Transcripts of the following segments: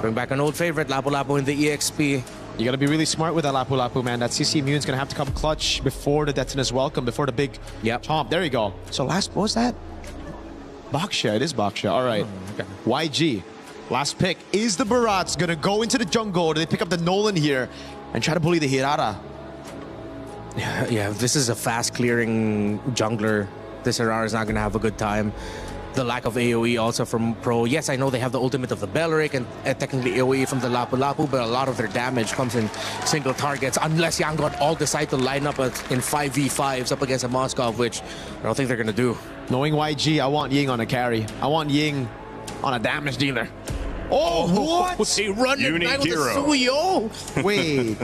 Bring back an old favorite, Lapu-Lapu in the EXP. You got to be really smart with that Lapu-Lapu, man. That CC Immune's going to have to come clutch before the Detonus Welcome, before the big chomp. There you go. So last, what was that? Baksha. It is Baksha. All right. Okay. YG. Last pick. Is the Barats going to go into the jungle? Do they pick up the Nolan here and try to bully the Hirara? Yeah, this is a fast-clearing jungler. This Hirara is not going to have a good time. The lack of AoE also from Pro. Yes, I know they have the ultimate of the Belric and technically AoE from the Lapu-Lapu, but a lot of their damage comes in single targets unless Yangon all decide to line up in 5v5s up against a Moskov, which I don't think they're going to do. Knowing YG, I want Ying on a carry. I want Ying on a damage dealer. Oh, what? They run it back with a Suyo. Wait.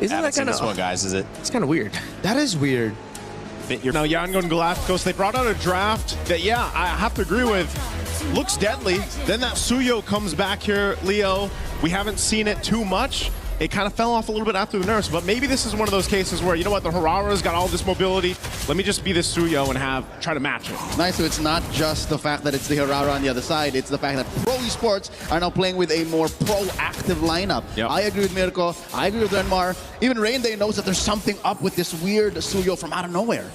Isn't that kind of... this one, guys, is it? It's kind of weird. That is weird. Now, Yangon Galacticos, they brought out a draft that, yeah, I have to agree with, looks deadly. Then that Suyo comes back here, Leo. We haven't seen it too much. It kind of fell off a little bit after the nerfs, but maybe this is one of those cases where, you know what, the Hirara's got all this mobility. Let me just be this Suyo and try to match it. Nice, so it's not just the fact that it's the Hirara on the other side, it's the fact that Pro Esports are now playing with a more proactive lineup. Yep. I agree with Mirko, I agree with Renmar. Even Rainday knows that there's something up with this weird Suyo from out of nowhere.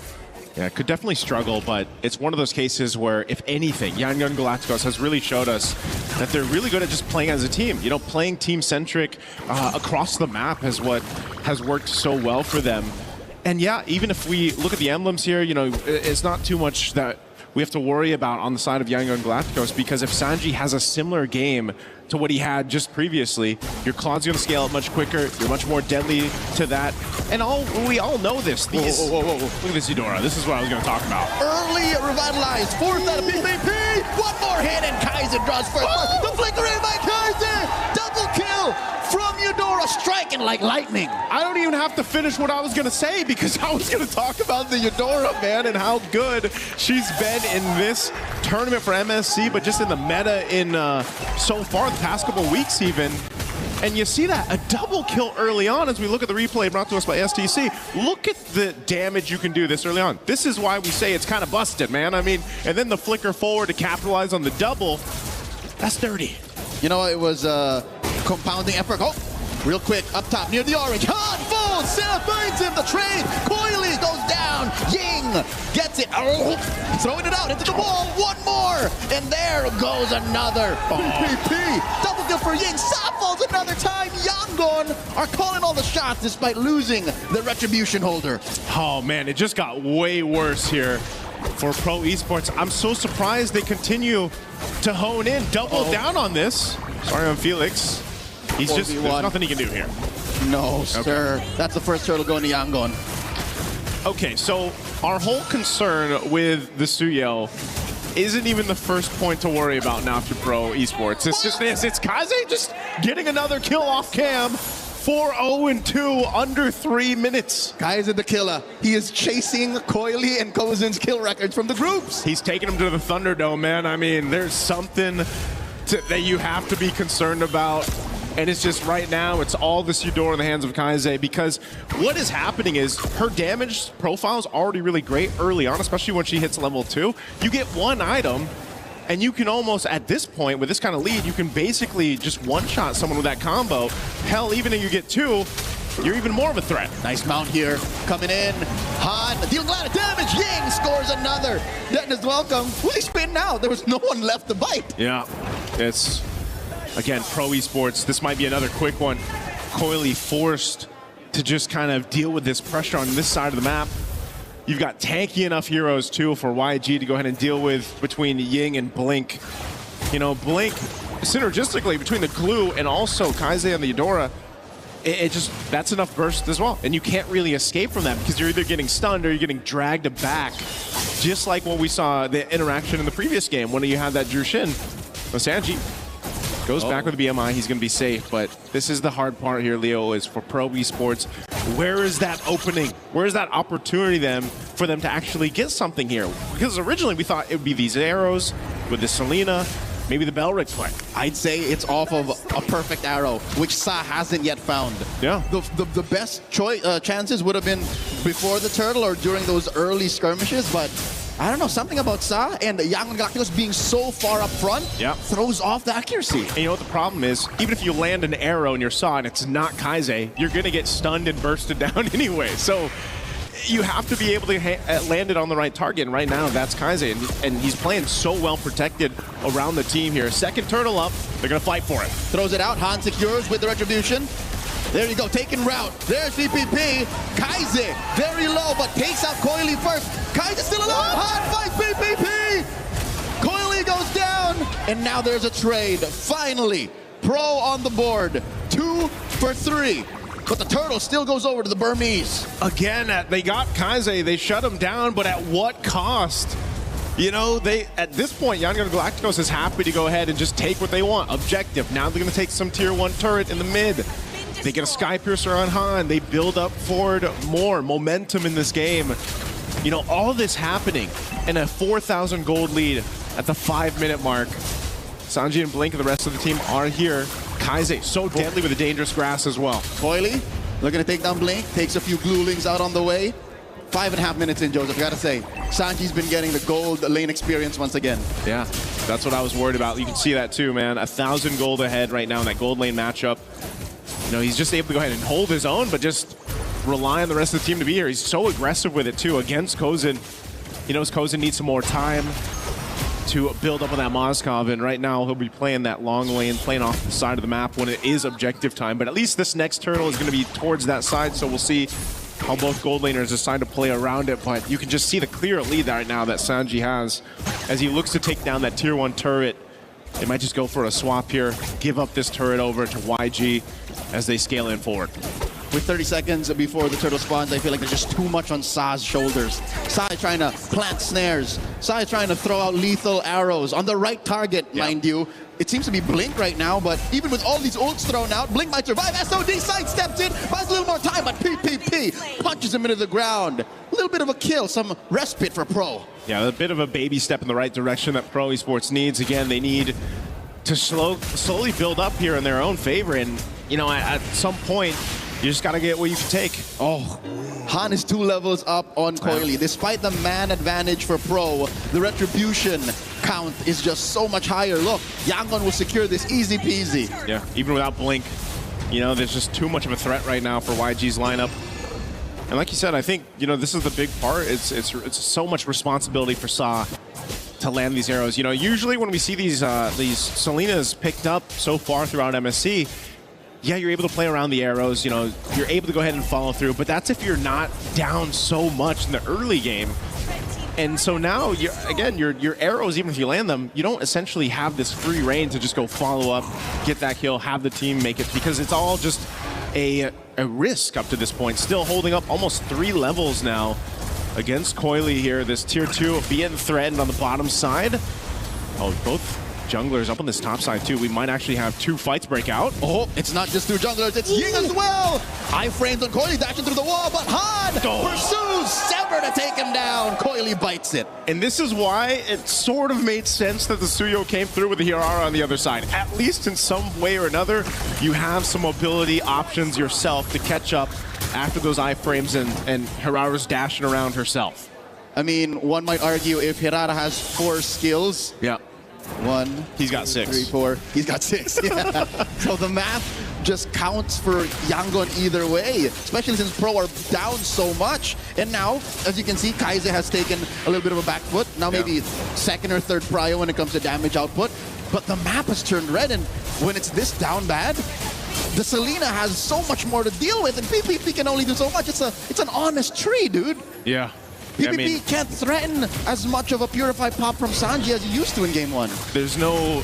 Yeah, could definitely struggle, but it's one of those cases where, if anything, Yangon Galacticos has really showed us that they're really good at just playing as a team. You know, playing team-centric across the map is what has worked so well for them. And yeah, even if we look at the emblems here, you know, it's not too much that we have to worry about on the side of Yangon Galacticos, because if Sanji has a similar game to what he had just previously, your Claude's going to scale up much quicker, you're much more deadly to that. And we all know this. These, whoa. Look at this Eudora. This is what I was going to talk about. Early revitalized, fourth out of PvP. One more hit and Kaiser draws first. The flicker in by Kaiser. Double kill from Eudora, striking like lightning. I don't even have to finish what I was going to say, because I was going to talk about the Eudora, man, and how good she's been in this tournament for MSC, but just in the meta in so far the past couple weeks even. And you see that, a double kill early on as we look at the replay brought to us by STC. Look at the damage you can do this early on. This is why we say it's kind of busted, man. I mean, and then the flicker forward to capitalize on the double. That's dirty. You know, it was compounding effort. Oh, real quick, up top near the orange. Han falls, Seth finds him, the trade. Coily goes down. Ying gets it. Oh, throwing it out into the wall. One more. And there goes another. PvP. Double kill for Ying. Sa falls another time. Yangon are calling all the shots despite losing the retribution holder. Oh, man, it just got way worse here for Pro Esports. I'm so surprised they continue to hone in, double down on this. Sorry on Felix. He's just, there's nothing he can do here. No, sir. That's the first turtle going to Yangon. Okay, so our whole concern with the Suyo isn't even the first point to worry about now for Pro Esports. It's just this. It's Kaze just getting another kill off cam. 4-0-2 under 3 minutes. Kaze the killer. He is chasing Coily and Kozen's kill records from the groups. He's taking him to the Thunderdome, man. I mean, there's something that you have to be concerned about. And it's just right now, it's all this Eudora in the hands of Kaze, because what is happening is her damage profile is already really great early on, especially when she hits level 2. You get one item, and you can almost, at this point, with this kind of lead, you can basically just one-shot someone with that combo. Hell, even if you get 2, you're even more of a threat. Nice mount here, coming in. Han dealing a lot of damage. Ying scores another. Detonus welcome. Really spinning out. There was no one left to bite. Yeah, it's... Again, Pro Esports, this might be another quick one. Coily forced to just kind of deal with this pressure on this side of the map. You've got tanky enough heroes, too, for YG to go ahead and deal with between Ying and Blink. You know, Blink, synergistically, between the Glue and also Kaze and the Eudora, it just, that's enough burst as well. And you can't really escape from that, because you're either getting stunned or you're getting dragged back. Just like what we saw, the interaction in the previous game, when you had that Jushin. Sanji goes back with the BMI, he's going to be safe, but this is the hard part here, Leo, is for Pro Esports. Where is that opening? Where is that opportunity then for them to actually get something here? Because originally we thought it would be these arrows with the Selena, maybe the Belric play. I'd say it's off of a perfect arrow, which Sa hasn't yet found. Yeah. The best chances would have been before the turtle or during those early skirmishes, but I don't know, something about Sa and Yangon Galacticos being so far up front throws off the accuracy. And you know what the problem is? Even if you land an arrow in your Sa and it's not Kaise, you're going to get stunned and bursted down anyway. So you have to be able to land it on the right target. And right now, that's Kaise. And he's playing so well protected around the team here. Second turtle up. They're going to fight for it. Throws it out. Han secures with the retribution. There you go, taking route. There's PPP. Kaise, very low, but takes out Coily first. Kaise still alive. Han fights PPP. Coily goes down. And now there's a trade. Finally, Pro on the board. 2 for 3. But the turtle still goes over to the Burmese. Again, they got Kaise. They shut him down, but at what cost? You know, at this point, Yangon Galacticos is happy to go ahead and just take what they want. Objective. Now they're going to take some tier 1 turret in the mid. They get a Sky Piercer on Han. They build up forward more momentum in this game. You know, all of this happening in a 4,000 gold lead at the 5-minute mark. Sanji and Blink and the rest of the team are here. Kaise, so deadly with a dangerous grass as well. Coily looking to take down Blink. Takes a few Glulings out on the way. 5.5 minutes in, Joseph. I gotta say, Sanji's been getting the gold lane experience once again. Yeah, that's what I was worried about. You can see that too, man. 1,000 gold ahead right now in that gold lane matchup. You know, he's just able to go ahead and hold his own, but just rely on the rest of the team to be here. He's so aggressive with it too against Kozin. He knows Kozin needs some more time to build up on that Moskov, and right now he'll be playing that long lane, playing off the side of the map when it is objective time. But at least this next turtle is going to be towards that side, so we'll see how both gold laners decide to play around it. But you can just see the clear lead right now that Sanji has as he looks to take down that tier 1 turret. They might just go for a swap here, give up this turret over to YG as they scale in forward. With 30 seconds before the turtle spawns, I feel like there's just too much on Sa's shoulders. Sa is trying to plant snares. Sa is trying to throw out lethal arrows on the right target, mind you. It seems to be Blink right now, but even with all these ults thrown out, Blink might survive. SOD sidesteps in, buys a little more time, but PPP punches him into the ground. A little bit of a kill, some respite for Pro. Yeah, a bit of a baby step in the right direction that Pro Esports needs. Again, they need to slowly build up here in their own favor, and you know, at some point, you just gotta get what you can take. Oh, Han is 2 levels up on Coily. Despite the man advantage for Pro, the retribution count is just so much higher. Look, Yangon will secure this easy peasy. Yeah, even without Blink, you know, there's just too much of a threat right now for YG's lineup. And like you said, I think, you know, this is the big part. It's so much responsibility for Sa to land these arrows. You know, usually when we see these Selenas picked up so far throughout MSC, yeah, you're able to play around the arrows, you know, you're able to go ahead and follow through, but that's if you're not down so much in the early game. And so now, your arrows, even if you land them, you don't essentially have this free reign to just go follow up, get that kill, have the team make it, because it's all just a risk up to this point. Still holding up almost 3 levels now against Coily here. This tier 2 being threatened on the bottom side. Oh, both junglers up on this top side too. We might actually have 2 fights break out. Oh, it's not just 2 junglers, it's Ying as well. Iframes on Coily, dashing through the wall, but Han pursues Sever to take him down. Coily bites it. And this is why it sort of made sense that the Suyo came through with the Hirara on the other side. At least in some way or another, you have some mobility options yourself to catch up after those iframes and Hirara's dashing around herself. I mean, one might argue if Hirara has 4 skills. Yeah. 1, he's got 6. 3, 4. He's got 6. Yeah. So the math just counts for Yangon either way, especially since Pro are down so much. And now, as you can see, Kaise has taken a little bit of a back foot. Now maybe 2nd or 3rd prio when it comes to damage output. But the map has turned red, and when it's this down bad, the Selena has so much more to deal with, and PPP can only do so much. It's an honest tree, dude. Yeah. PPP can't threaten as much of a purified pop from Sanji as he used to in Game 1. There's none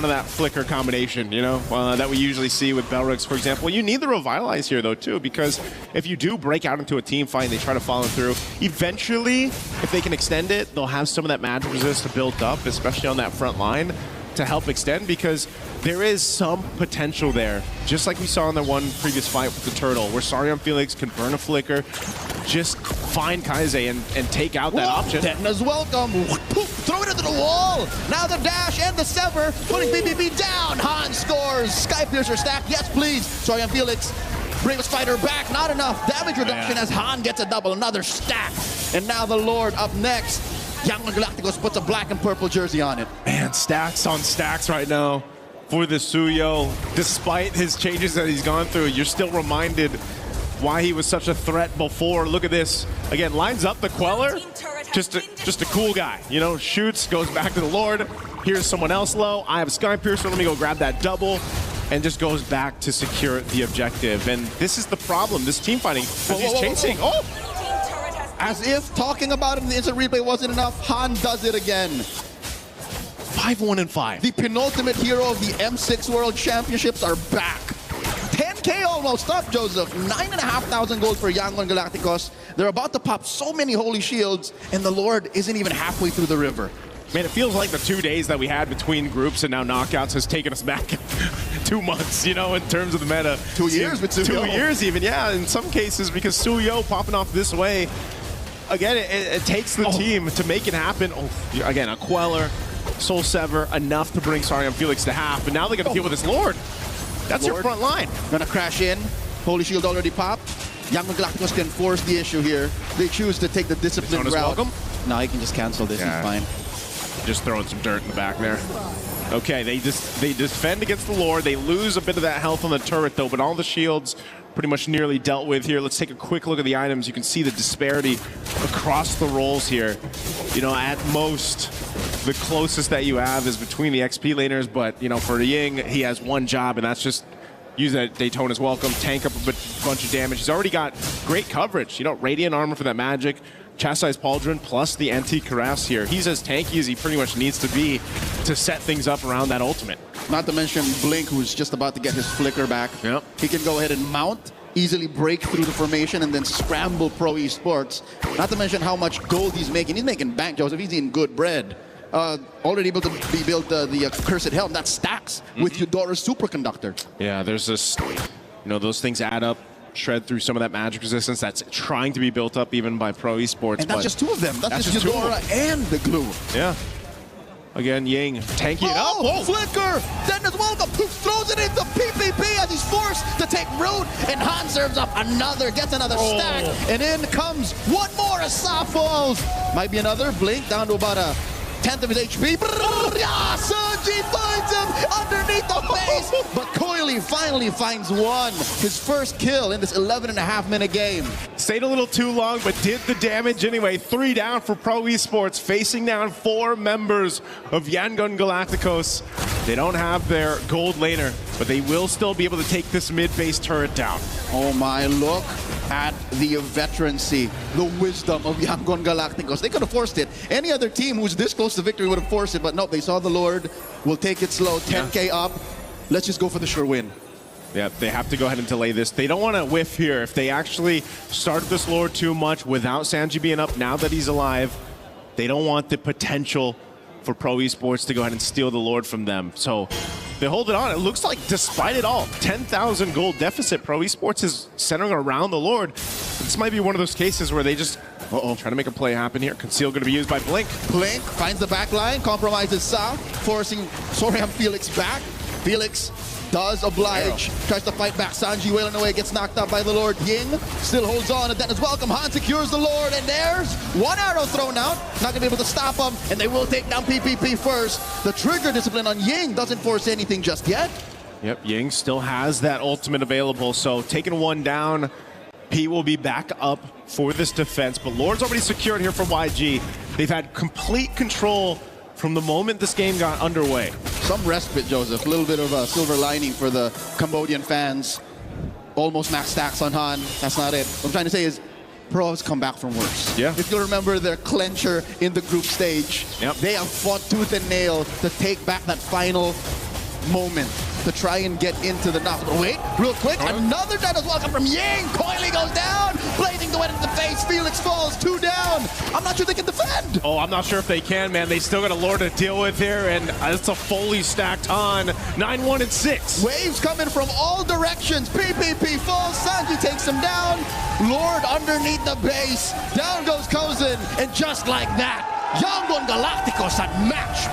of that flicker combination, you know, that we usually see with Belrix, for example. You need the Revitalize here, though, too, because if you do break out into a team fight and they try to follow through, eventually, if they can extend it, they'll have some of that magic resist to build up, especially on that front line, to help extend, because there is some potential there. Just like we saw in the one previous fight with the Turtle, where Sarion Felix can burn a flicker, just find Kaise and take out that option. Detna's welcome. Throw it into the wall. Now the dash and the sever, putting PPP down. Han scores. Sky Piercer stack. Yes, please. Sarion Felix. Bravest fighter back. Not enough damage reduction as Han gets a double. Another stack. And now the Lord up next. Young Galacticos puts a black and purple jersey on it. Man, stacks on stacks right now for the Suyo. Despite his changes that he's gone through, you're still reminded why he was such a threat before. Look at this. Again, lines up the Queller. Just a cool guy. You know, shoots, goes back to the Lord. Here's someone else low. I have Sky Piercer. Let me go grab that double. And just goes back to secure the objective. And this is the problem. This team fighting, as he's chasing. Oh! As if talking about it in the instant replay wasn't enough, Han does it again. 5-1-5. The penultimate hero of the M6 World Championships are back. 10K almost up, Joseph. 9,500 gold for Yangon Galacticos. They're about to pop so many holy shields, and the Lord isn't even halfway through the river. Man, it feels like the 2 days that we had between groups and now knockouts has taken us back 2 months, you know, in terms of the meta. 2 years with Suyo. 2 years even, yeah, in some cases, because Suyo popping off this way, again, it takes the team to make it happen. Oh, again, a Queller, Soul Sever, enough to bring Sariam Felix to half, but now they're going to deal with this Lord. That's your front line. Gonna crash in. Holy Shield already popped. Young Galacticos can force the issue here. They choose to take the disciplined route. Welcome. No, he can just cancel this. Yeah. He's fine. Just throwing some dirt in the back there. Okay, they defend against the Lord. They lose a bit of that health on the turret, though, but all the shields pretty much nearly dealt with here. Let's take a quick look at the items. You can see the disparity across the roles here. You know, at most, the closest that you have is between the XP laners, but, you know, for Ying, he has one job, and that's just use that Daytona's Welcome, tank up a bunch of damage. He's already got great coverage. You know, Radiant Armor for that magic, Chastise Pauldron, plus the Anti-Caress here. He's as tanky as he pretty much needs to be to set things up around that ultimate. Not to mention Blink, who's just about to get his flicker back. Yep. He can go ahead and mount, easily break through the formation, and then scramble Pro Esports. Not to mention how much gold he's making. He's making bank, Joseph. He's eating good bread. Already able to be built the Cursed Helm. That stacks with Eudora's Superconductor. Yeah, there's this, you know, those things add up, shred through some of that magic resistance that's trying to be built up even by Pro Esports. And that's just 2 of them. That's just Eudora and the glue. Yeah. Again, Ying tanking it up. Oh, flicker! Dennis Welcome throws it into PPP as he's forced to take root, and Han serves up another, gets another stack, and in comes one more as Sa falls. Might be another Blink down to about a 10th of his HP. Sanji finds him underneath the base, but Coily finally finds one. His first kill in this 11.5-minute game. Stayed a little too long, but did the damage anyway. 3 down for Pro Esports, facing down 4 members of Yangon Galacticos. They don't have their gold laner, but they will still be able to take this mid-base turret down. Oh my, look at the veterancy, the wisdom of Yangon Galacticos. They could have forced it. Any other team who's this close to victory would have forced it, but nope, they saw the Lord. We'll take it slow, 10K up. Let's just go for the sure win. Yeah, they have to go ahead and delay this. They don't want to whiff here. If they actually start this Lord too much without Sanji being up now that he's alive, they don't want the potential for Pro Esports to go ahead and steal the Lord from them. So they hold it on. It looks like, despite it all, 10,000 gold deficit. Pro Esports is centering around the Lord. This might be one of those cases where they just trying to make a play happen here. Conceal going to be used by Blink. Blink finds the back line, compromises Sa, forcing Soriam Felix back. Felix does oblige, tries to fight back. Sanji wailing away, gets knocked out by the Lord. Ying still holds on, and Dennis Welcome. Han secures the Lord, and there's one arrow thrown out. Not gonna be able to stop him, and they will take down PPP first. The trigger discipline on Ying doesn't force anything just yet. Yep, Ying still has that ultimate available, so taking one down, P will be back up for this defense, but Lord's already secured here for YG. They've had complete control from the moment this game got underway. Some respite, Joseph. A little bit of a silver lining for the Cambodian fans. Almost max stacks on Han. That's not it. What I'm trying to say is, Pro has come back from worse. Yeah. If you'll remember their clencher in the group stage, they have fought tooth and nail to take back that final moment to try and get into the knock. But wait, real quick, another Dennis Welcome from Ying. Coily goes down, blazing the wind in the face. Felix falls, 2 down. I'm not sure they can defend. Oh, I'm not sure if they can, man. They still got a Lord to deal with here, and it's a fully stacked on 9-1-6. Waves coming from all directions. PPP falls, Sanji takes him down. Lord underneath the base. Down goes Kozin, and just like that, Yangon Galacticos at match